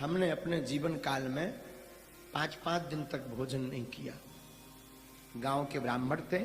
हमने अपने जीवन काल में 5-5 दिन तक भोजन नहीं किया। गांव के ब्राह्मण थे,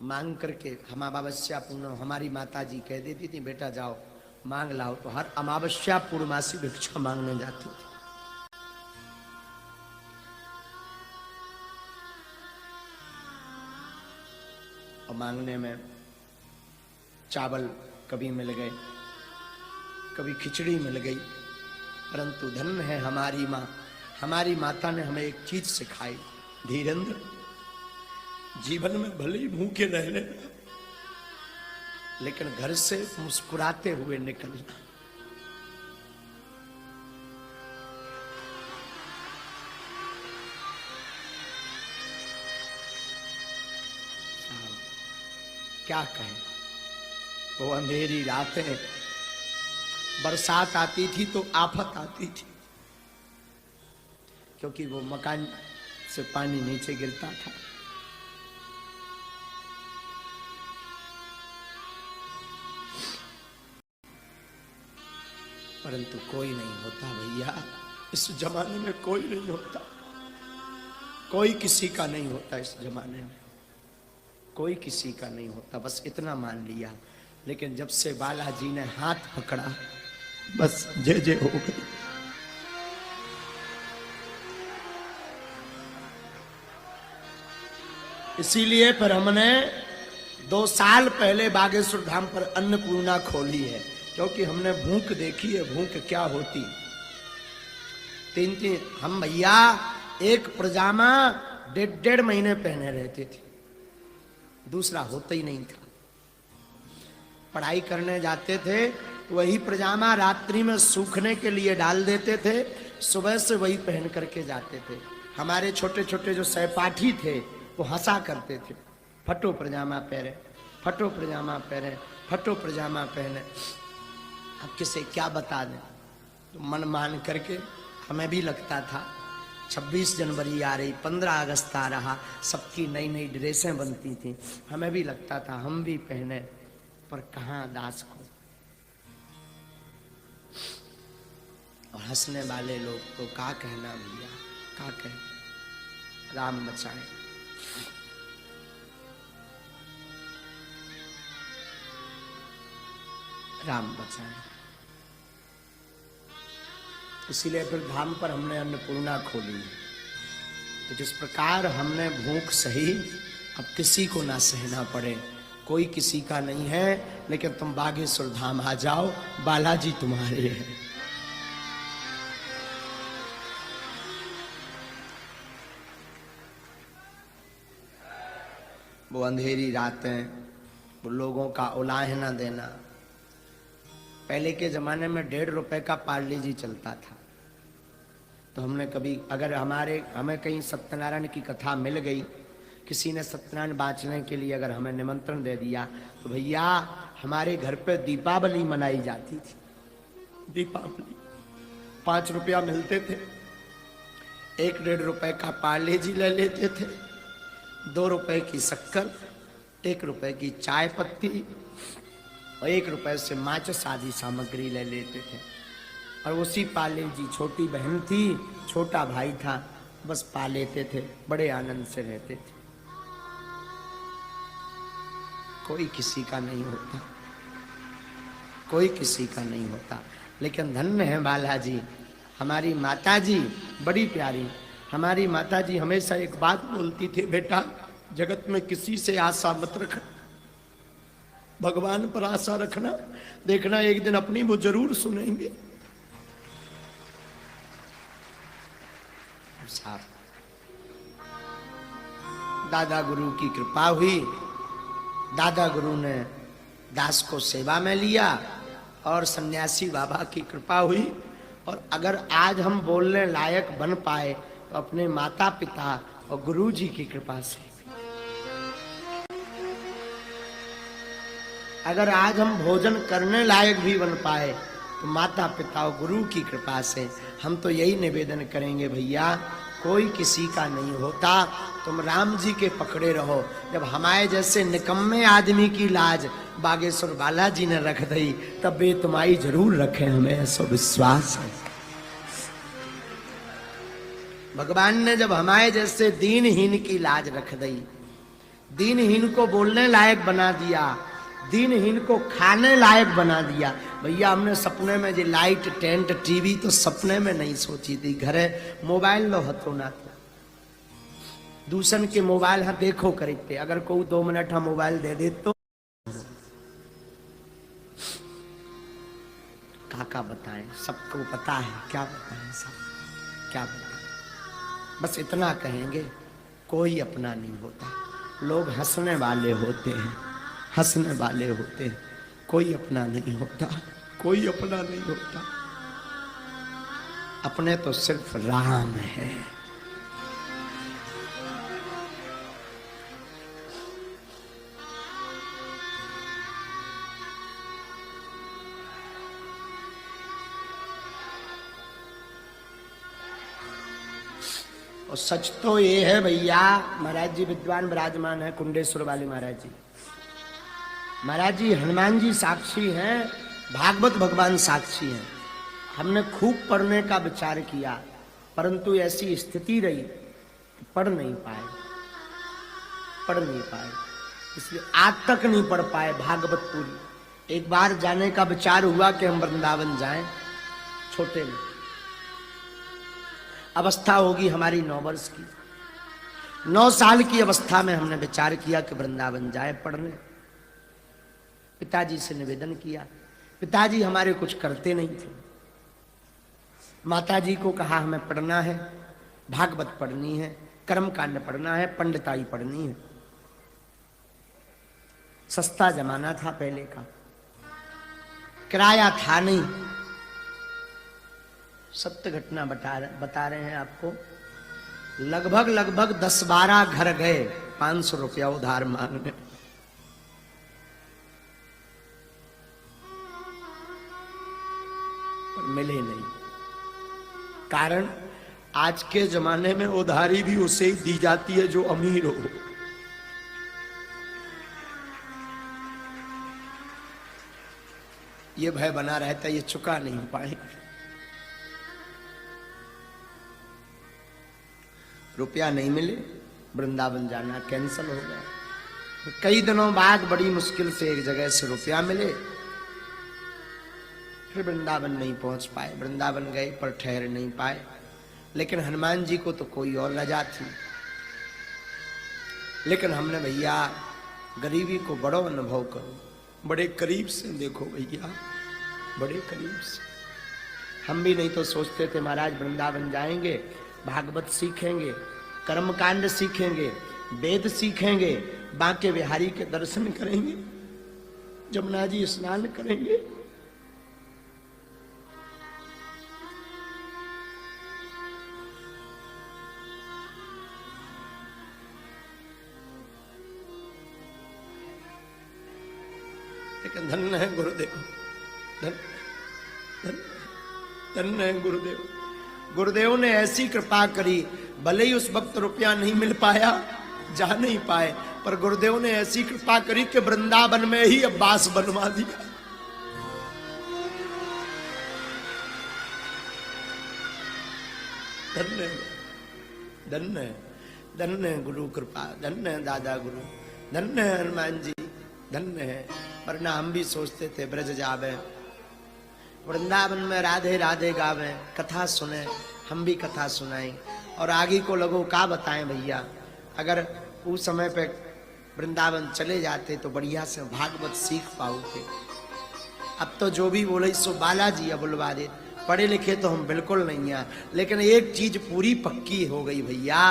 मांग करके हम अमावस्या पूर्णम, हमारी माता जी कह देती थी बेटा जाओ मांग लाओ, तो हर अमावस्या पूर्णमासी भिक्षा मांगने जाती थी। और मांगने में चावल कभी मिल गए, कभी खिचड़ी मिल गई, परंतु धन्य है हमारी माँ। हमारी माता ने हमें एक चीज सिखाई, धीरेन्द्र, जीवन में भले ही भूखे रह लेना, लेकिन घर से मुस्कुराते हुए निकलना। क्या कहें, वो अंधेरी रातें, बरसात आती थी तो आफत आती थी, क्योंकि वो मकान से पानी नीचे गिरता था। परंतु कोई नहीं होता भैया, इस जमाने में कोई नहीं होता, कोई किसी का नहीं होता। इस जमाने में कोई किसी का नहीं होता, बस इतना मान लिया। लेकिन जब से बालाजी ने हाथ पकड़ा, बस जय जय हो गई। इसीलिए फिर हमने 2 साल पहले बागेश्वर धाम पर अन्नपूर्णा खोली है, क्योंकि हमने भूख देखी है, भूख क्या होती। 3 हम भैया एक पजामा 1.5 महीने पहने रहते थे, दूसरा होता ही नहीं था। पढ़ाई करने जाते थे, वही पजामा रात्रि में सूखने के लिए डाल देते थे, सुबह से वही पहन करके जाते थे। हमारे छोटे छोटे जो सहपाठी थे वो हंसा करते थे, फटो पजामा पहने, फटो पजामा पहने, फटो पजामा पहने। अब किसे क्या बता दें, तो मन मान करके हमें भी लगता था 26 जनवरी आ रही, 15 अगस्त आ रहा, सबकी नई नई ड्रेसें बनती थी, हमें भी लगता था हम भी पहने, पर कहाँ दास को। और हंसने वाले लोग तो क्या कहना भैया, क्या कहें, राम बचाए। राम बचाए। इसीलिए फिर धाम पर हमने अन्नपूर्णा खोली। तो जिस प्रकार हमने भूख सही, अब किसी को ना सहना पड़े, कोई किसी का नहीं है, लेकिन तुम बागेश्वर धाम आ जाओ, बालाजी तुम्हारे हैं। वो अंधेरी रातें, वो लोगों का उलाहना देना। पहले के जमाने में 1.5 रुपए का पार्ले जी चलता था, तो हमने कभी अगर हमें कहीं सत्यनारायण की कथा मिल गई, किसी ने सत्यनारायण बांचने के लिए अगर हमें निमंत्रण दे दिया, तो भैया हमारे घर पे दीपावली मनाई जाती थी। दीपावली 5 रुपया मिलते थे, 1-1.5 रुपए का पार्ले जी ले लेते थे, 2 रुपए की शक्कर, 1 रुपए की चाय पत्ती और 1 रुपए से माचिस आदि सामग्री ले लेते थे। और उसी पाले जी, छोटी बहन थी, छोटा भाई था, बस पा लेते थे, बड़े आनंद से रहते थे। कोई किसी का नहीं होता, कोई किसी का नहीं होता। लेकिन धन्य है बालाजी, हमारी माता जी बड़ी प्यारी। हमारी माता जी हमेशा एक बात बोलती थी, बेटा जगत में किसी से आशा मत रखना, भगवान पर आशा रखना, देखना एक दिन अपनी वो जरूर सुनेंगे। साहब, दादा गुरु की कृपा हुई, दादा गुरु ने दास को सेवा में लिया और सन्यासी बाबा की कृपा हुई। और अगर आज हम बोलने लायक बन पाए तो अपने माता पिता और गुरु जी की कृपा से। अगर आज हम भोजन करने लायक भी बन पाए तो माता पिता और गुरु की कृपा से। हम तो यही निवेदन करेंगे भैया, कोई किसी का नहीं होता, तुम राम जी के पकड़े रहो। जब हमारे जैसे निकम्मे आदमी की लाज बागेश्वर बालाजी ने रख दी, तब वे तुम्हारी जरूर रखे, हमें ऐसा विश्वास है। भगवान ने जब हमारे जैसे दीनहीन की लाज रख दी, दीनहीन को बोलने लायक बना दिया, दीनहीन को खाने लायक बना दिया। भैया हमने सपने में जो लाइट टेंट टीवी तो सपने में नहीं सोची थी। घरे मोबाइल लो हथो ना था, दूसरन के मोबाइल हाँ देखो करते, अगर कोई 2 मिनट हम मोबाइल दे दे तो काका बताएं, सबको पता है, क्या बताएं, सब क्या बताएं। बस इतना कहेंगे, कोई अपना नहीं होता, लोग हंसने वाले होते हैं, हंसने वाले होते हैं, कोई अपना नहीं होता, कोई अपना नहीं होता। अपने तो सिर्फ राम है। और सच तो ये है भैया, महाराज जी विद्वान विराजमान है कुंडेश्वर वाले महाराज जी। महाराज जी हनुमान जी साक्षी हैं, भागवत भगवान साक्षी हैं। हमने खूब पढ़ने का विचार किया, परंतु ऐसी स्थिति रही कि पढ़ नहीं पाए, पढ़ नहीं पाए, इसलिए आज तक नहीं पढ़ पाए भागवत पूरी। एक बार जाने का विचार हुआ कि हम वृंदावन जाएं, छोटे में अवस्था होगी हमारी 9 वर्ष की, 9 साल की अवस्था में हमने विचार किया कि वृंदावन जाए पढ़ने। पिताजी से निवेदन किया, पिताजी हमारे कुछ करते नहीं थे। माताजी को कहा हमें पढ़ना है, भागवत पढ़नी है, कर्म कांड पढ़ना है, पंडिताई पढ़नी है। सस्ता जमाना था पहले का, किराया था नहीं। सत्य घटना बता रहे हैं आपको। लगभग 10-12 घर गए 500 रुपया उधार मांगने। पर मिले नहीं। कारण आज के जमाने में उधारी भी उसे ही दी जाती है जो अमीर हो। ये भय बना रहता है ये चुका नहीं पाएंगे। रुपया नहीं मिले, वृंदावन जाना कैंसिल हो गया। कई दिनों बाद बड़ी मुश्किल से एक जगह से रुपया मिले, फिर वृंदावन नहीं पहुंच पाए। वृंदावन गए पर ठहर नहीं पाए। लेकिन हनुमान जी को तो कोई और रजा थी। लेकिन हमने भैया गरीबी को बड़ो अनुभव करो, बड़े करीब से देखो भैया, बड़े करीब से। हम भी नहीं तो सोचते थे महाराज वृंदावन जाएंगे, भागवत सीखेंगे, कर्मकांड सीखेंगे, वेद सीखेंगे, बांके बिहारी के दर्शन करेंगे, जमुना जी स्नान करेंगे। लेकिन धन्य है गुरुदेव, धन्य है गुरुदेव। गुरुदेव ने ऐसी कृपा करी, भले ही उस वक्त रुपया नहीं मिल पाया, जा नहीं पाए, पर गुरुदेव ने ऐसी कृपा करी कि वृंदावन में ही अब्बास बनवा दिया। धन्य धन्य धन्य गुरु कृपा, धन्य दादा गुरु, धन्य हनुमान जी, धन्य है। वरना हम भी सोचते थे ब्रज जावे, वृंदावन में राधे राधे गावे, कथा सुने, हम भी कथा सुनाएं और आगे को लोगों का बताएं भैया। अगर उस समय पे वृंदावन चले जाते तो बढ़िया से भागवत सीख पाओगे। अब तो जो भी बोले सो बालाजी अब बुलवा दे। पढ़े लिखे तो हम बिल्कुल नहीं हैं, लेकिन एक चीज पूरी पक्की हो गई भैया,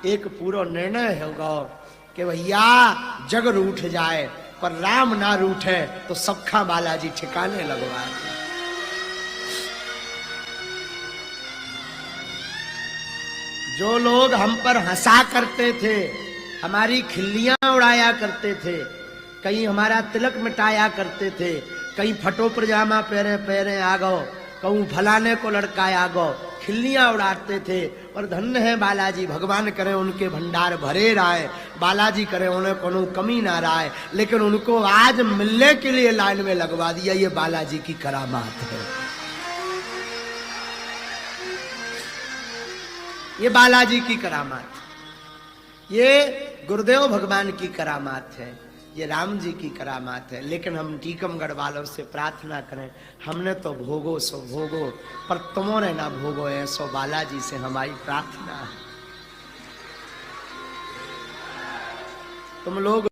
एक पूरा निर्णय होगा कि भैया जग रूठ जाए पर राम ना रूठे तो सबका बालाजी ठिकाने लगवाए। जो लोग हम पर हंसा करते थे, हमारी खिल्लियां उड़ाया करते थे, कहीं हमारा तिलक मिटाया करते थे, कहीं फटो पजामा पहरे पहरे आ गो, कहूँ फलाने को लड़का आ गो, खिल्लियां उड़ाते थे। और धन्य है बालाजी, भगवान करे उनके भंडार भरे रहे, बालाजी करे उन्हें कोनो कमी ना रहे। लेकिन उनको आज मिलने के लिए लाइन में लगवा दिया, ये बालाजी की करामात है। ये बालाजी की करामात, ये गुरुदेव भगवान की करामात है, ये राम जी की करामात है। लेकिन हम टीकमगढ़ वालों से प्रार्थना करें, हमने तो भोगो सो भोगो, पर तुमने ना भोगो ऐसो बालाजी से हमारी प्रार्थना है। तुम लोग